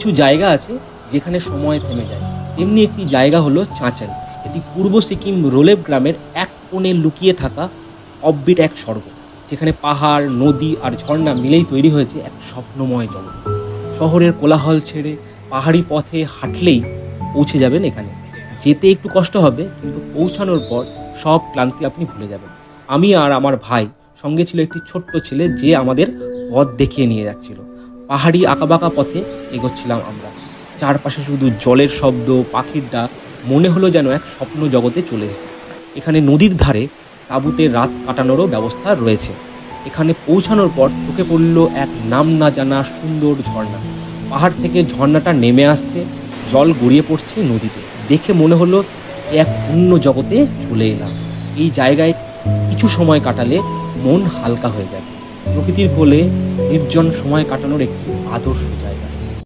কিছু জায়গা আছে যেখানে সময় থেমে যায়, এমনি একটি জায়গা হলো চাঁচাল। এটি পূর্ব সিকিম রোলেভ গ্রামের এক কোণে লুকিয়ে থাকা অফবিট এক স্বর্গ, যেখানে পাহাড়, নদী আর ঝর্ণা মিলেই তৈরি হয়েছে এক স্বপ্নময় জগৎ। শহরের কোলাহল ছেড়ে পাহাড়ি পথে হাঁটলেই পৌঁছে যাবেন এখানে। যেতে একটু কষ্ট হবে, কিন্তু পৌঁছানোর পর সব ক্লান্তি আপনি ভুলে যাবেন। আমি আর আমার ভাই, সঙ্গে ছিল একটি ছোট্ট ছেলে যে আমাদের পথ দেখিয়ে নিয়ে যাচ্ছিল। পাহাড়ি আঁকাবাঁকা পথে এগোচ্ছিলাম আমরা। চারপাশে শুধু জলের শব্দ, পাখির ডাক, মনে হলো যেন এক স্বপ্ন জগতে চলে এসেছি। এখানে নদীর ধারে তাঁবুতে রাত কাটানোরও ব্যবস্থা রয়েছে। এখানে পৌঁছানোর পর চোখে পড়ল এক নাম না জানা সুন্দর ঝর্ণা। পাহাড় থেকে ঝর্ণাটা নেমে আসছে, জল গড়িয়ে পড়ছে নদীতে। দেখে মনে হলো এক অন্য জগতে চলে এলাম। এই জায়গায় কিছু সময় কাটালে মন হালকা হয়ে যায়। প্রকৃতির কোলে নির্জন সময় কাটানোর একটি আদর্শ জায়গা।